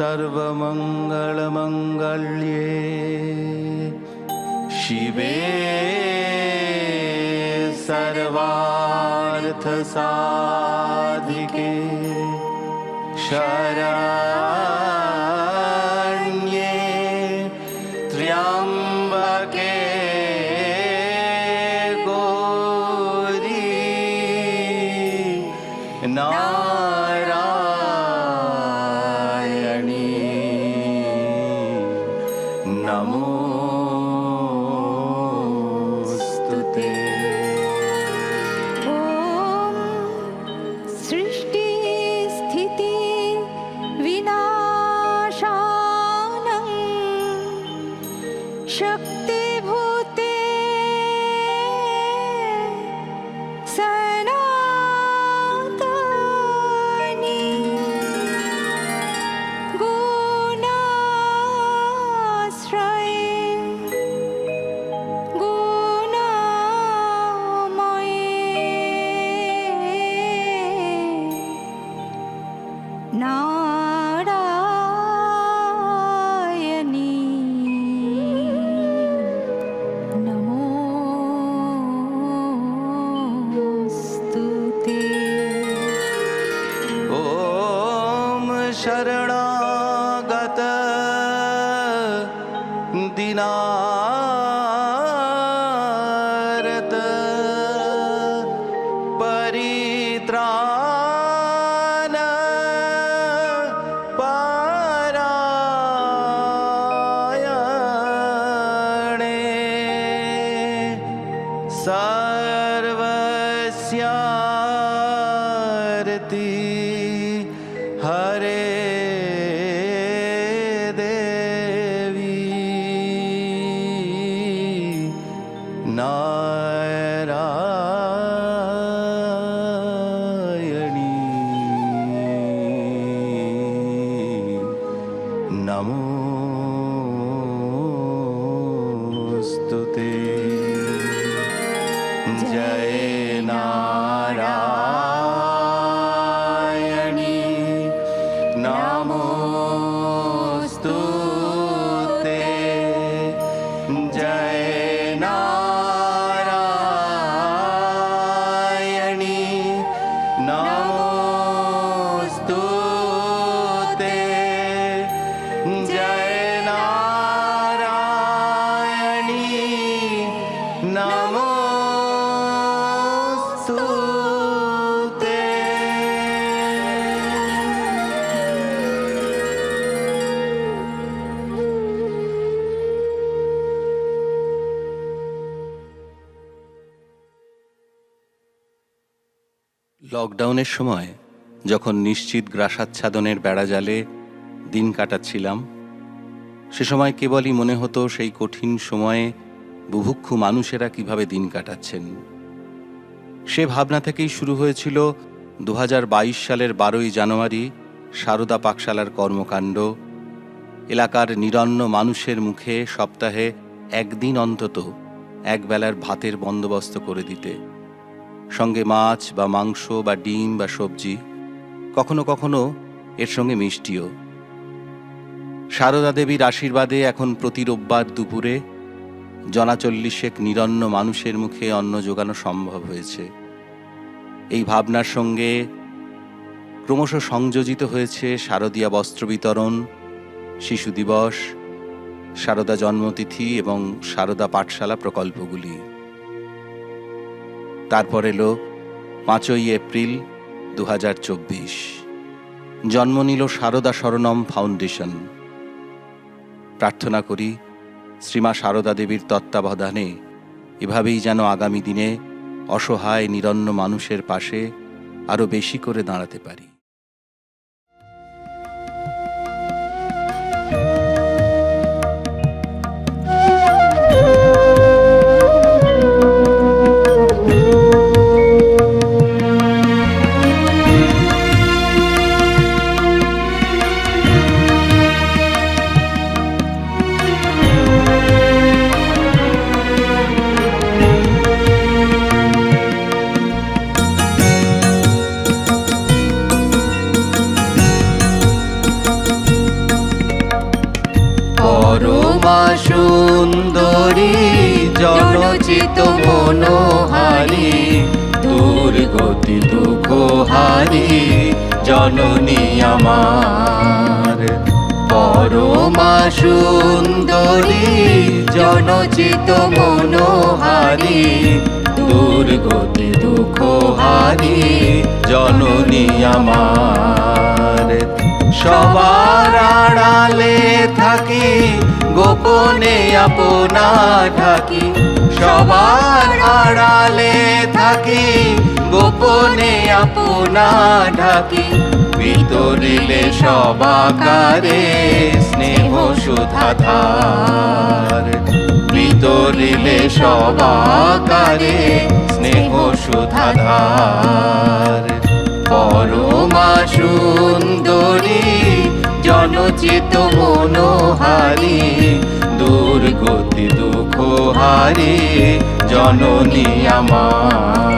सर्वमंगलमंगल्ये शिवे सर्वार्थसाधिके शरण्ये त्र्यंबके गौरी नमोस्तुते। ॐ सृष्टि स्थिति विनाशानं शक्तिभूते सनातनी नारायणी नमोस्तुते। ॐ शरणागत दीनार्त परित्राण परायणे सर्वस्यार्ति हरे देवी नारायणी नमोस्तुते। जय नारायणी नमोस्तुते। जय नारायणी नमोस्तुते। जय नारायणी नमोस्तुते। লকডাউনের সময় যখন নিশ্চিত গ্রাসাচ্ছাদনের বেড়াজালে দিন কাটাচ্ছিলাম, সে সময় কেবলই মনে হতো সেই কঠিন সময়ে বুভুক্ষু মানুষেরা কিভাবে দিন কাটাচ্ছেন। সে ভাবনা থেকেই শুরু হয়েছিল 2022 সালের 12ই জানুয়ারি সারদা পাকশালার কর্মকাণ্ড। এলাকার নিরন্ন মানুষের মুখে সপ্তাহে একদিন অন্তত একবেলার ভাতের বন্দোবস্ত করে দিতে, সঙ্গে মাছ বা মাংস বা ডিম বা সবজি, কখনো কখনো এর সঙ্গে মিষ্টিও। সারদা দেবীর আশীর্বাদে এখন প্রতি রোববার দুপুরে 40 নিরন্ন মানুষের মুখে অন্ন জোগানো সম্ভব হয়েছে। এই ভাবনার সঙ্গে ক্রমশ সংযোজিত হয়েছে শারদীয়া বস্ত্র বিতরণ, শিশু দিবস, সারদা জন্মতিথি এবং সারদা পাঠশালা প্রকল্পগুলি। তারপর এলো 5ই এপ্রিল 2024, জন্ম নিল সারদা শরণম ফাউন্ডেশন। প্রার্থনা করি শ্রীমা সারদা দেবীর তত্ত্বাবধানে এভাবেই যেন আগামী দিনে অসহায় নিরন্ন মানুষের পাশে আরও বেশি করে দাঁড়াতে পারি। জনচিত মনোহারি দুর্গতি দুঃখ হারি জননী আমার পরমা সুন্দরী জনচিত মনোহারি দুর্গতি দুঃখ হারি জননী আমার সবার আড়ালে থাকি গোপনে আপনা ঢাকি সবার আড়ালে থাকি গোপনে আপনা ঢাকি ভিতরিলে সবাকারে স্নেহ সুধাধার ভিতরিলে সবাকারে স্নেহ সুধাধার পরমা সুন্দরী জনচিত মনোহারি দুর্গতি দুঃখ হারি জননী আমার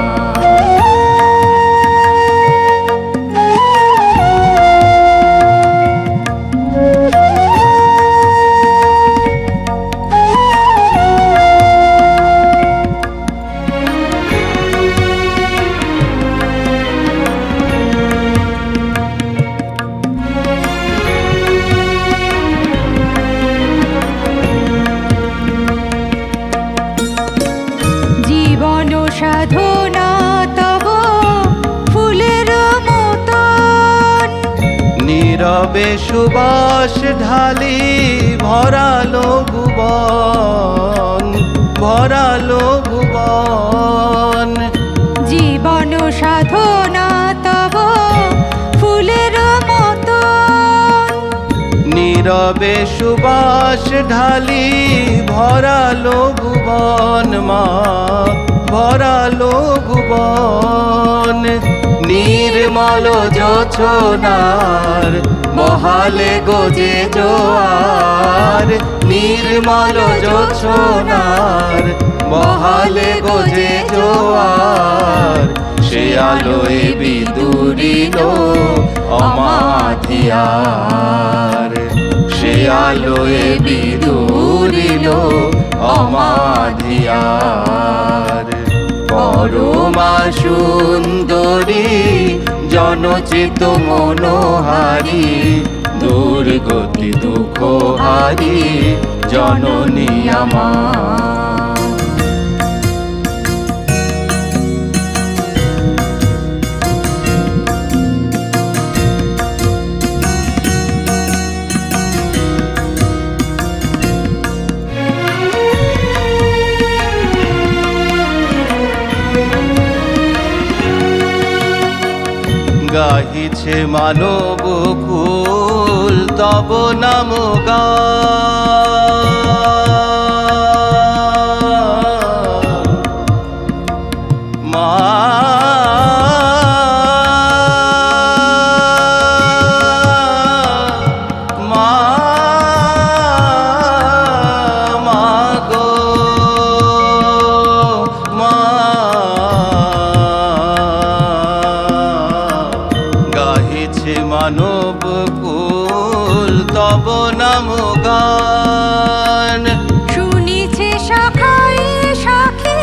সাধনা তব ফুলের মতন নীরবে সুবাস ঢালি ভরালো ভুবন ভরালো ভুবন জীবন সাধনা তব ফুলের মতন নীরবে সুবাস ঢালি ভরালো ভুবন মা ভরালো ভুবন নির্মল যোছনার মহালে গজে জোয়ার নির্মল যোছনার মহালে গজে জোয়ার সে আলোয় বিদুরিল অমাধিয়ার সে আলোয় বিদুরিল অমাধিয়ার পরমা সুন্দরী জনচিত মনোহারি দুর্গতি দুঃখ হারি জননী আমার গাহিছে মানব কুল তব নাম মা গো মা গাহিছে মানব কুল তব নাম গান শুনিছে শাখায় শাখে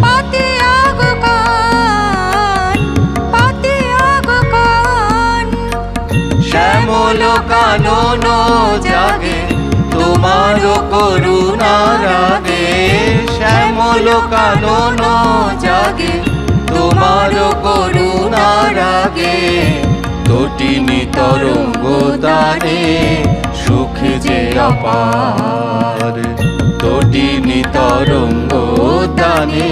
পাতে আগ কান পাতে আগ কান শ্যামল কানন জাগে তোমার করুণা রাগে শ্যামল কানন জাগে তোমার করুণা রাগে তটিনী তরঙ্গ দানে সুখ যে অপার তটিনী তরঙ্গ দানে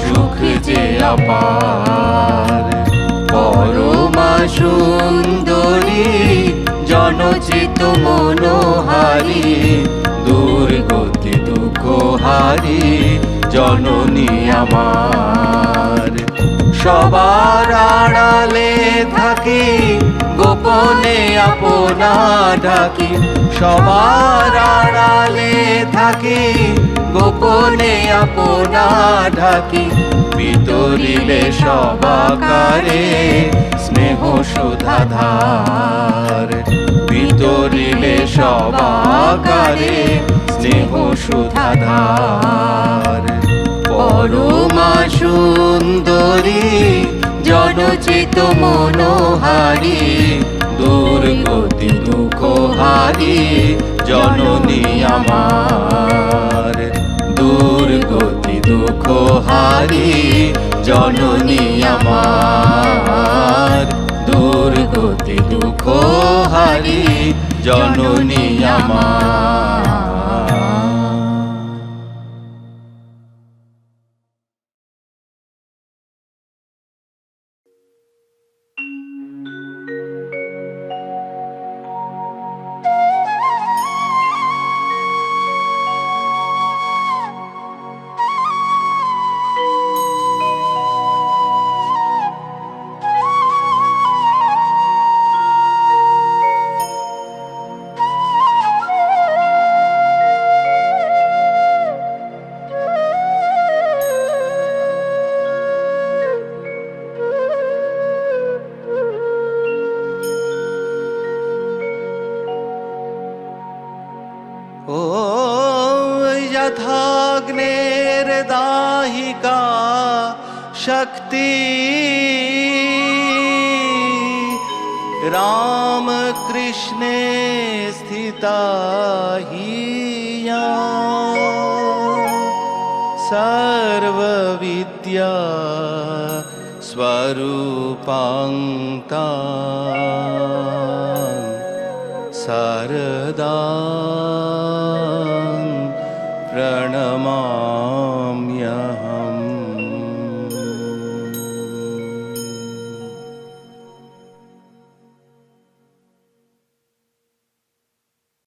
সুখ যে অপার পরমা সুন্দরী জনচিত মনোহারি দুর্গতি দুঃখ হারি জননী আমার সবার আড়ালে থাকি গোপনে আপনা ঢাকি সবার আড়ালে থাকি গোপনে আপনা ঢাকি ভিতরিলে সবাকারে স্নেহ সুধাধার ভিতরিলে সবাকারে স্নেহ সুধাধার করি জনচিত মনোহারি দুর্গতি দুঃখ হারি জননী আমার দুর্গতি দুঃখ হারি জননী আমার দুর্গতি দুঃখ হারি জননী আমার। ও যথাগ্নের দাহিকা শক্তি রাম কৃষ্ণে স্থিতা হিয়া সর্ববিদ্যা স্বরূপাং তাং শারদা